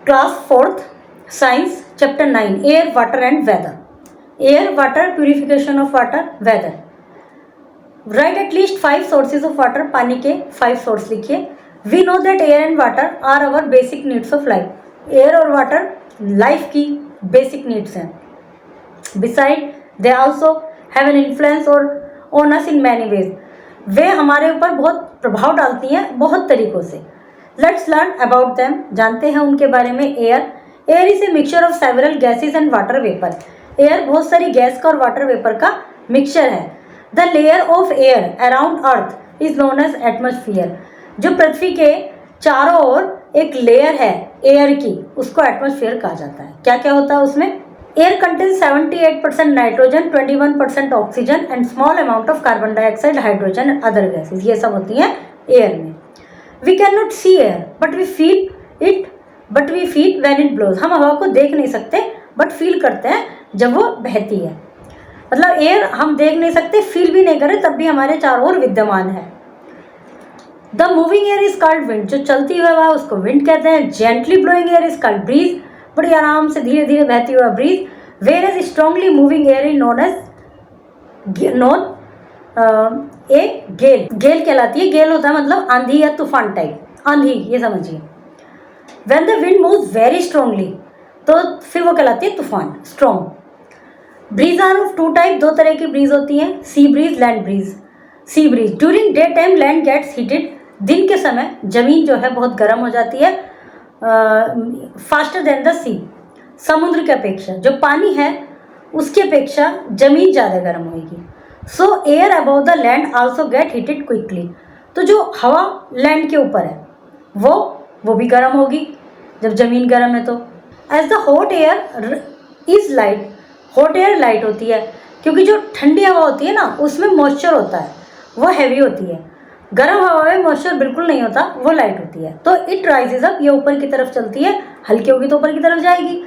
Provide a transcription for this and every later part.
Class 4th science chapter 9 air water and weather. Air water purification of water weather. Write at least 5 sources of water. पानी के 5 source लिखिए। We know that air and water are our basic needs of life. Air और water life की basic needs हैं। Beside they also have an influence और on us in many ways. वे हमारे ऊपर बहुत प्रभाव डालती हैं बहुत तरीक़ों से। Let's learn about them. जानते हैं उनके बारे में। Air is a mixture of several gases and water vapour. Air बहुत सारी गैस का और वाटर वेपर का मिक्सचर है। The layer of air around earth is known as atmosphere. जो पृथ्वी के चारों ओर एक लेयर है एयर की, उसको एटमॉस्फेयर कहा जाता है। क्या क्या होता है उसमें? Air contains 78% nitrogen, 21% oxygen and small amount of carbon dioxide, hydrogen and other gases. ये सब होती हैं एयर में। We can not see air but we feel when it blows. हम हवा को देख नहीं सकते बट फील करते हैं जब वो बहती है। मतलब एयर हम देख नहीं सकते, फील भी नहीं करें, तब भी हमारे चारों ओर विद्यमान है। The moving air is called wind. जो चलती हुई हवा है उसको विंड कहते हैं। Gently blowing air is called breeze. बड़ी आराम से धीरे धीरे बहती हुआ breeze. Whereas strongly moving air is known a gale. Gale कहलाती है। गेल होता है मतलब आंधी या तूफान टाइप, आंधी ये समझिए। When the wind moves very strongly, तो फिर वो कहलाती है तूफान, strong. Breeze are of 2 type. 2 तरह की ब्रीज होती हैं, sea breeze, land breeze. Sea breeze during day time land gets heated. दिन के समय जमीन जो है बहुत गर्म हो जाती है, फास्टर देन द सी। समुद्र की अपेक्षा जो पानी है उसकी अपेक्षा जमीन ज़्यादा गर्म होगी। सो air above the land also get heated quickly. तो जो हवा लैंड के ऊपर है वो भी गर्म होगी जब जमीन गर्म है तो। As the hot air is light. Hot air light होती है क्योंकि जो ठंडी हवा होती है ना उसमें मॉइस्चर होता है, वो हैवी होती है। गर्म हवा में मॉइस्चर बिल्कुल नहीं होता, वो लाइट होती है। तो इट राइजेज अप, ये ऊपर की तरफ चलती है, हल्की होगी तो ऊपर की तरफ जाएगी।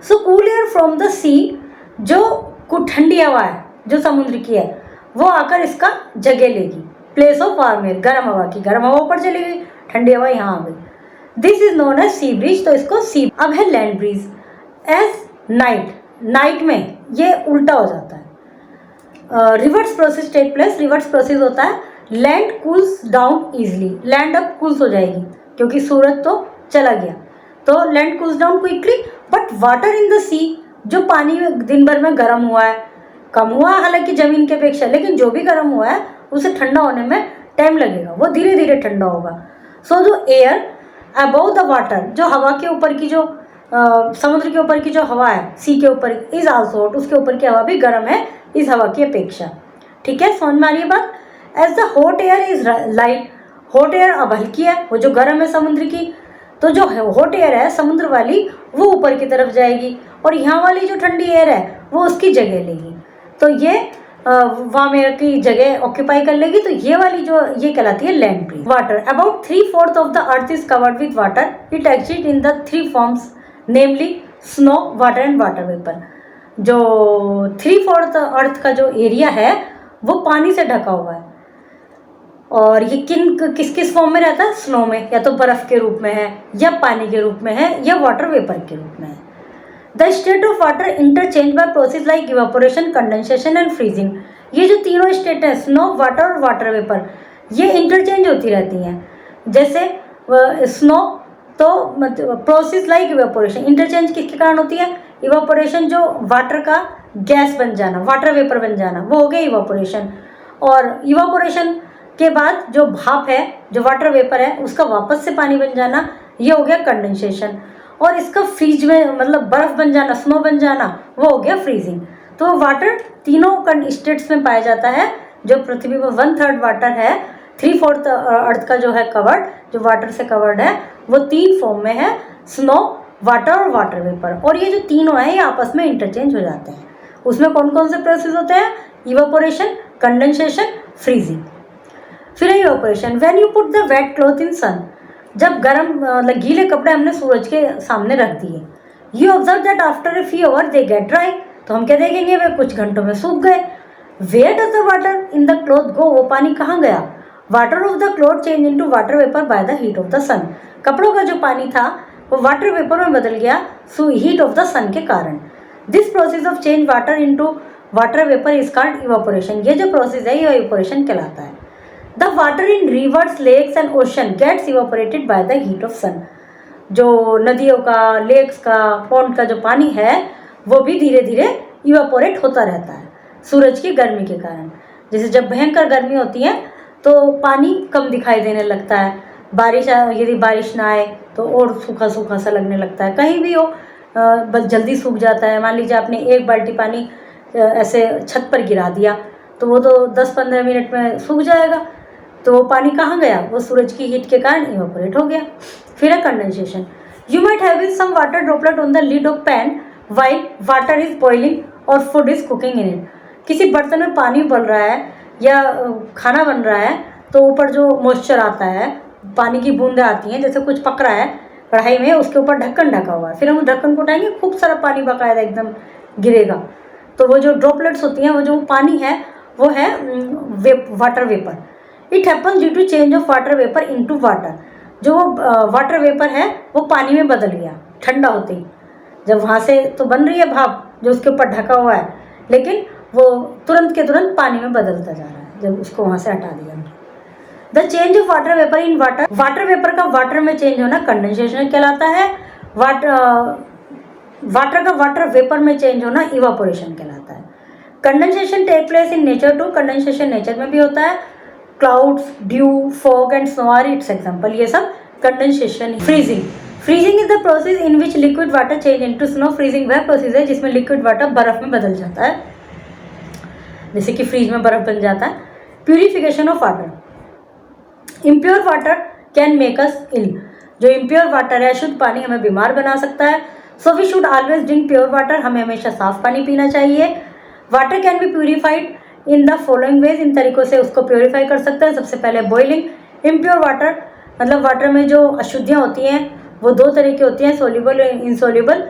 So cool air from the sea, जो ठंडी हवा है जो समुद्र की है वो आकर इसका जगह लेगी। प्लेस ऑफ वार्म एयर, गर्म हवा की। गर्म हवा ऊपर चली गई, ठंडी हवा यहाँ आ गई। This is known as sea breeze. तो इसको सी। अब है लैंड ब्रीज। एज नाइट में ये उल्टा हो जाता है। Reverse process take place. Reverse process होता है land cools down easily. Land अब कूल्स हो जाएगी क्योंकि सूरज तो चला गया, तो land cools down quickly. But water in the sea, जो पानी दिन भर में गर्म हुआ है, कम हुआ है हालांकि ज़मीन की अपेक्षा, लेकिन जो भी गर्म हुआ है उसे ठंडा होने में टाइम लगेगा, वो धीरे धीरे ठंडा होगा। सो जो एयर अबव द वाटर, जो हवा के ऊपर की जो समुद्र के ऊपर की जो हवा है सी के ऊपर, इज आल्सो हॉट, उसके ऊपर की हवा भी गर्म है इस हवा की अपेक्षा। ठीक है, समझ में आ रही है बात। As the hot air is light. Hot air अब हल्की है, वो जो गर्म है समुद्र की, तो जो हॉट एयर है समुद्र वाली वो ऊपर की तरफ जाएगी और यहाँ वाली जो ठंडी एयर है वो उसकी जगह लेगी। तो ये वार्म एयर की जगह ऑक्यूपाई कर लेगी। तो ये वाली जो ये कहलाती है land breeze. Water about 3/4 of the earth is covered with water. It exist in the 3 forms namely snow, water and water vapour. जो 3/4 अर्थ का जो एरिया है वो पानी से ढका हुआ है। और ये किस किस फॉर्म में रहता है? स्नो में, या तो बर्फ के रूप में है, या पानी के रूप में है, या वाटर वेपर के रूप में है। The state of water interchange by process like evaporation, condensation and freezing. ये जो तीनों स्टेट है, स्नो, वाटर और वाटर वेपर, ये इंटरचेंज होती रहती हैं। जैसे स्नो तो प्रोसेस लाइक इवापोरेशन, इंटरचेंज किसके कारण होती है? इवापोरेशन, जो वाटर का गैस बन जाना, वाटर वेपर बन जाना, वो हो गया इवापोरेशन। और इवापोरेशन के बाद जो भाप है, जो वाटर वेपर है, उसका वापस से पानी बन जाना, ये हो गया कंडेंसेशन। और इसका फ्रीज में मतलब बर्फ़ बन जाना, स्नो बन जाना, वो हो गया फ्रीजिंग। तो वाटर तीनों स्टेट्स में पाया जाता है। जो पृथ्वी में 1/3 वाटर है, 3/4 अर्थ का जो है कवर्ड, जो वाटर से कवर्ड है, वो 3 फॉर्म में है, स्नो, वाटर और वाटर वेपर। और ये जो तीनों हैं ये आपस में इंटरचेंज हो जाते हैं। उसमें कौन कौन से प्रोसेस होते हैं? Evaporation, condensation, freezing. फिर है evaporation. When you put the wet cloth in sun, जब गर्म गीले कपड़े हमने सूरज के सामने रख दिए, you observe that after a few hour they get dry. तो हम क्या देखेंगे? वे कुछ घंटों में सूख गए। Where does the water in the cloth go? वो पानी कहाँ गया? Water of the cloth change into water vapour by the heat of the sun. कपड़ों का जो पानी था वो वाटर वेपर में बदल गया हीट ऑफ द सन के कारण। This process of change water into water vapour is called evaporation. ये जो प्रोसेस है ये इवापोरेशन कहलाता है। The water in rivers, lakes and ocean gets evaporated by the heat of sun. जो नदियों का, लेक्स का, पॉन्ड का जो पानी है वो भी धीरे धीरे इवापोरेट होता रहता है सूरज की गर्मी के कारण। जैसे जब भयंकर गर्मी होती है तो पानी कम दिखाई देने लगता है। बारिश, यदि बारिश ना आए तो और सूखा सूखा सा लगने लगता है। कहीं भी हो बस जल्दी सूख जाता है। मान लीजिए आपने एक बाल्टी पानी ऐसे छत पर गिरा दिया तो वो तो 10-15 मिनट में सूख जाएगा। तो वो पानी कहाँ गया? वो सूरज की हीट के कारण इवापोरेट हो गया। फिर है condensation. You might have some water droplet on the lid of pan while water is boiling और food is cooking in it. किसी बर्तन में पानी उबल रहा है या खाना बन रहा है तो ऊपर जो मॉइस्चर आता है, पानी की बूंदें आती हैं, जैसे कुछ पक रहा है कढ़ाई में, उसके ऊपर ढक्कन ढका हुआ है। फिर हम ढक्कन को उठाएंगे, खूब सारा पानी बकायदा एकदम गिरेगा। तो वो जो ड्रॉपलेट्स होती हैं, वो जो पानी है वो है water vapour. It happens due to change of water vapour into water. जो वाटर वेपर है वो पानी में बदल गया ठंडा होते ही। जब वहाँ से तो बन रही है भाप जो उसके ऊपर ढका हुआ है, लेकिन वो तुरंत के तुरंत पानी में बदलता जा रहा है जब उसको वहाँ से हटा दिया। The change of water vapour in water, water vapour का वाटर में चेंज होना कंडेंसेशन कहलाता है। वाटर का वाटर वेपर में चेंज होना इवापोरेशन कहलाता है। Condensation take place in nature too. Condensation nature में भी होता है। Clouds, dew, fog and snow are its example. ये सब condensation. Freezing, freezing is the process in which liquid water change into snow. Freezing वह process है जिसमें liquid water बर्फ में बदल जाता है, जैसे कि फ्रीज में बर्फ बन जाता है। Purification of water, impure water can make us ill. जो इम्प्योर वाटर है, अशुद्ध पानी हमें बीमार बना सकता है। So we should always drink pure water. हमें हमेशा साफ पानी पीना चाहिए। Water can be purified in the following ways. इन तरीकों से उसको प्योरीफाई कर सकते हैं। सबसे पहले बॉइलिंग। इम्प्योर वाटर मतलब वाटर में जो अशुद्धियाँ होती हैं वो दो तरह की होती हैं, सोल्यूबल और इनसोल्यूबल।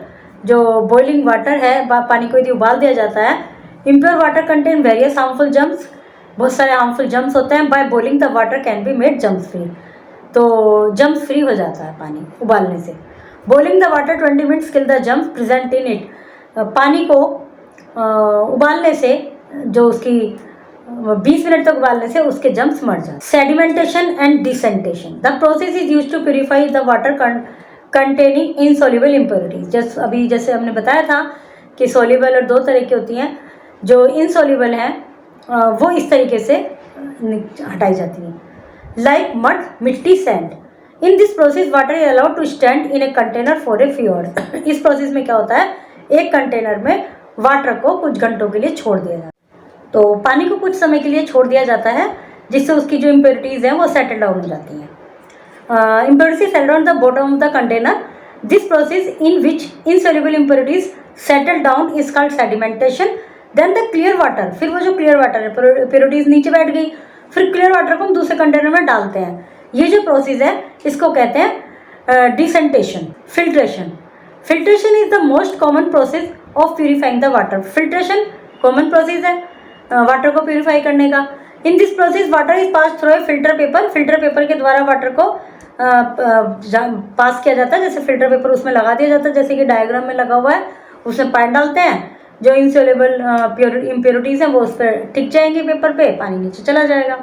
जो बॉइलिंग वाटर है, पानी को यदि उबाल दिया जाता है, impure water contain various harmful germs. बहुत सारे हार्मफुल जर्म्स होते हैं। By boiling the water can be made germs free. तो जर्म्स फ्री हो जाता है पानी उबालने से। Boiling the water 20 minutes kill the germs present in it. पानी को उबालने से जो उसकी 20 मिनट तक उबालने से उसके जर्म्स मर जाते हैं। Sedimentation and decantation, the process is used to purify the water containing insoluble impurities. अभी जैसे हमने बताया था कि सॉल्युबल और दो तरह की होती हैं। जो इनसॉल्युबल हैं वो इस तरीके से हटाई जाती हैं, लाइक मड, मिट्टी, sand. In this process water is allowed to stand in a container for a few hours. इस प्रोसेस में क्या होता है, एक कंटेनर में वाटर को कुछ घंटों के लिए छोड़ दिया जाता है। तो पानी को कुछ समय के लिए छोड़ दिया जाता है जिससे उसकी जो इम्प्योरिटीज़ हैं वो सेटल डाउन हो जाती हैं। Impurities settle down the bottom of the container. This process in which insoluble impurities settle down is called sedimentation. Then the clear water, फिर वो जो क्लियर वाटर है, इम्प्योरिटीज नीचे बैठ गई, फिर क्लियर वाटर को हम दूसरे कंटेनर में डालते हैं। ये जो प्रोसेस है इसको कहते हैं decantation. Filtration, filtration is the most common process of purifying the water. Filtration common process है वाटर को प्यूरिफाई करने का। इन this process water is pass through a filter paper. Filter paper के द्वारा वाटर को पास किया जाता है। जैसे फिल्टर पेपर उसमें लगा दिया जाता है, जैसे कि डायग्राम में लगा हुआ है। उसमें पानी डालते हैं, जो इनसॉल्युबल इम्प्योरिटीज़ हैं वो उस पर टिक जाएंगी पेपर पे, पानी नीचे चला जाएगा।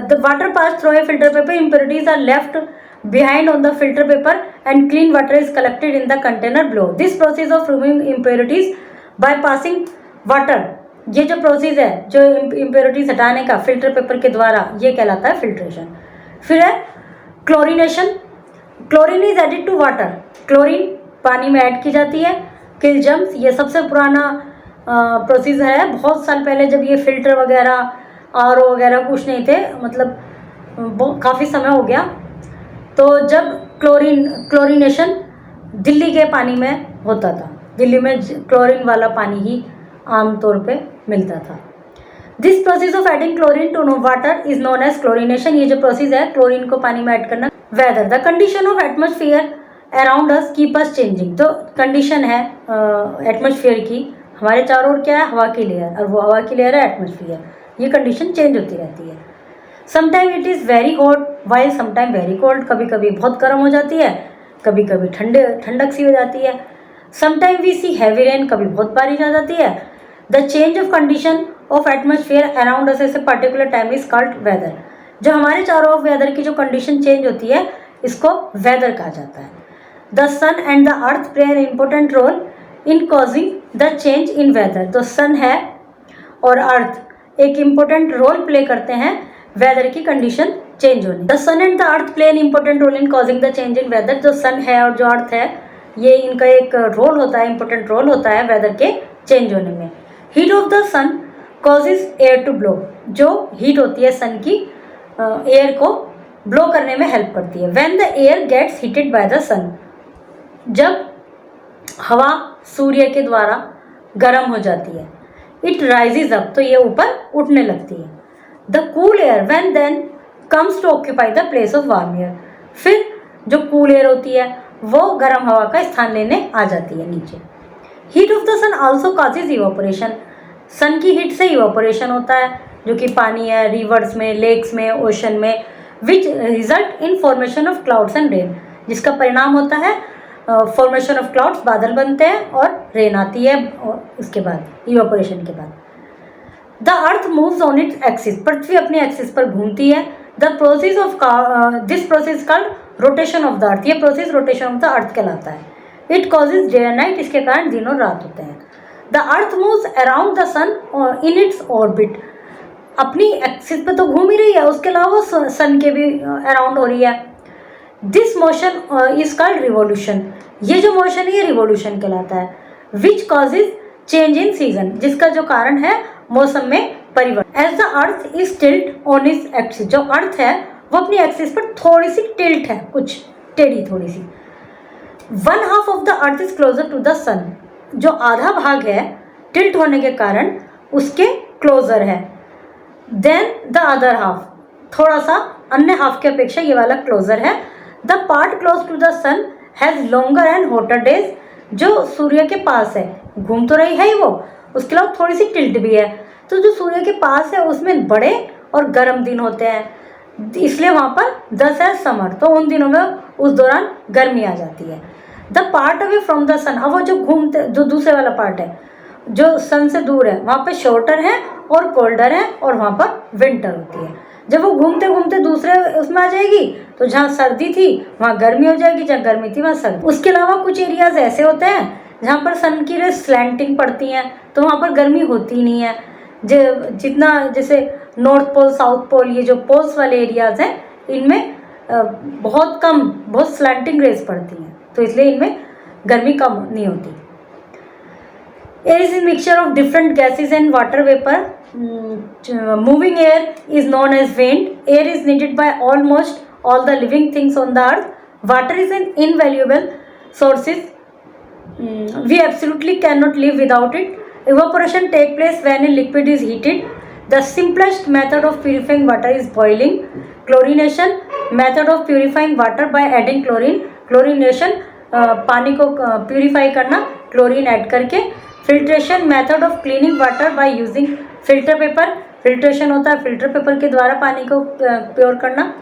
The water pass through a filter paper, impurities are left behind on the filter paper and clean water is collected in the container below. This process of removing impurities by passing water, ये जो process है जो impurities हटाने का filter paper के द्वारा, ये कहलाता है फिल्ट्रेशन। फिर है chlorination. Chlorine is added to water. Chlorine पानी में ऐड की जाती है। किल जर्म्स, ये सबसे पुराना प्रोसीजर है। बहुत साल पहले जब ये फिल्टर वगैरह आरओ वगैरह कुछ नहीं थे, मतलब काफ़ी समय हो गया, तो जब क्लोरीनेशन दिल्ली के पानी में होता था। दिल्ली में क्लोरीन वाला पानी ही आमतौर पे मिलता था। This process of adding chlorine to water is known as chlorination. ये जो प्रोसेस है क्लोरीन को पानी में ऐड करना। Weather, the condition of atmosphere around us keep us changing. तो कंडीशन है एटमॉस्फेयर की, हमारे चारों ओर क्या है, हवा की लेयर, और वो हवा की लेयर है एटमॉस्फेयर। ये कंडीशन चेंज होती रहती है। Sometime it is very hot while sometime very cold. कभी कभी बहुत गर्म हो जाती है, कभी कभी ठंडक सी हो जाती है। Sometime we see heavy rain, कभी बहुत बारिश आ जाती है। The change of condition of atmosphere around us at a particular time is called weather. जो हमारे चारों ओर वेदर की जो कंडीशन चेंज होती है इसको वेदर कहा जाता है। The sun and the earth play an important role in causing the change in weather. तो सन है और अर्थ एक इम्पोर्टेंट रोल प्ले करते हैं वेदर की कंडीशन चेंज होने। The sun and the earth play an important role in causing the change in weather. जो sun है और जो अर्थ है ये इनका एक रोल होता है, इम्पोर्टेंट रोल होता है वेदर के चेंज होने में। Heat of the sun causes air to blow. जो हीट होती है सन की एयर को ब्लो करने में हेल्प करती है। When the air gets heated by the sun. जब हवा सूर्य के द्वारा गर्म हो जाती है, इट राइजेज अप, तो ये ऊपर उठने लगती है। The cool air when then comes to occupy the place of warm air. फिर जो कूल एयर होती है वो गर्म हवा का स्थान लेने आ जाती है नीचे। Heat of the sun also causes evaporation. Sun की हीट से इवापोरेशन होता है, जो कि पानी है रिवर्स में, लेक्स में, ओशन में, which result in formation of clouds and rain. जिसका परिणाम होता है फॉर्मेशन ऑफ क्लाउड्स, बादल बनते हैं और रेन आती है उसके बाद इवापोरेशन के बाद। The earth moves on its axis. पृथ्वी अपनी एक्सिस पर घूमती है। The process of this process called rotation of the earth. ये process rotation of the earth कहलाता है। It causes day and night. इसके कारण दिन और रात होते हैं। The earth moves around the sun in its orbit. अपनी एक्सिस पे तो घूम ही रही है, उसके अलावा सन के भी अराउंड हो रही है। This motion is called revolution. ये जो मोशन है ये रिवोल्यूशन कहलाता है। Which causes change in season. जिसका जो कारण है मौसम में परिवर्तन। As the earth is tilt on its axis. जो अर्थ है वो अपनी एक्सिस पर थोड़ी सी टिल्ट है, कुछ टेढ़ी थोड़ी सी। One half of the earth is closer to the sun. जो आधा भाग है टिल्ट होने के कारण उसके क्लोजर है। देन द अदर हाफ, थोड़ा सा अन्य हाफ की अपेक्षा ये वाला क्लोजर है। The part close to the sun has longer and hotter days. जो सूर्य के पास है, घूम तो रही है ही वो, उसके अलावा थोड़ी सी टिल्ट भी है, तो जो सूर्य के पास है उसमें बड़े और गर्म दिन होते हैं, इसलिए वहाँ पर 10 है समर। तो उन दिनों में उस दौरान गर्मी आ जाती है। The part away from the sun. अब वो जो दूसरे वाला पार्ट है जो सन से दूर है, वहाँ पे शॉर्टर है और कोल्डर है और वहाँ पर विंटर होती है। जब वो घूमते घूमते दूसरे उसमें आ जाएगी तो जहाँ सर्दी थी वहाँ गर्मी हो जाएगी, जहाँ गर्मी थी वहाँ सर्दी। उसके अलावा कुछ एरियाज ऐसे होते हैं जहाँ पर सन की रेज स्लैंटिंग पड़ती हैं, तो वहाँ पर गर्मी होती नहीं है। जितना जैसे नॉर्थ पोल, साउथ पोल, ये जो पोल्स वाले एरियाज हैं इनमें बहुत कम, बहुत स्लैंटिंग रेज पड़ती हैं, तो इसलिए इनमें गर्मी कम नहीं होती। Air is a mixture of different gases and water vapour. Moving air is known as wind. Air is needed by almost all the living things on the earth. Water is an invaluable sources. We absolutely cannot live without it. Evaporation takes place when a liquid is heated. The simplest method of purifying water is boiling. Chlorination, method of purifying water by adding chlorine. Chlorination, पानी को purify करना chlorine add करके। Filtration, method of cleaning water by using filter paper. Filtration होता है filter paper के द्वारा पानी को प्योर करना।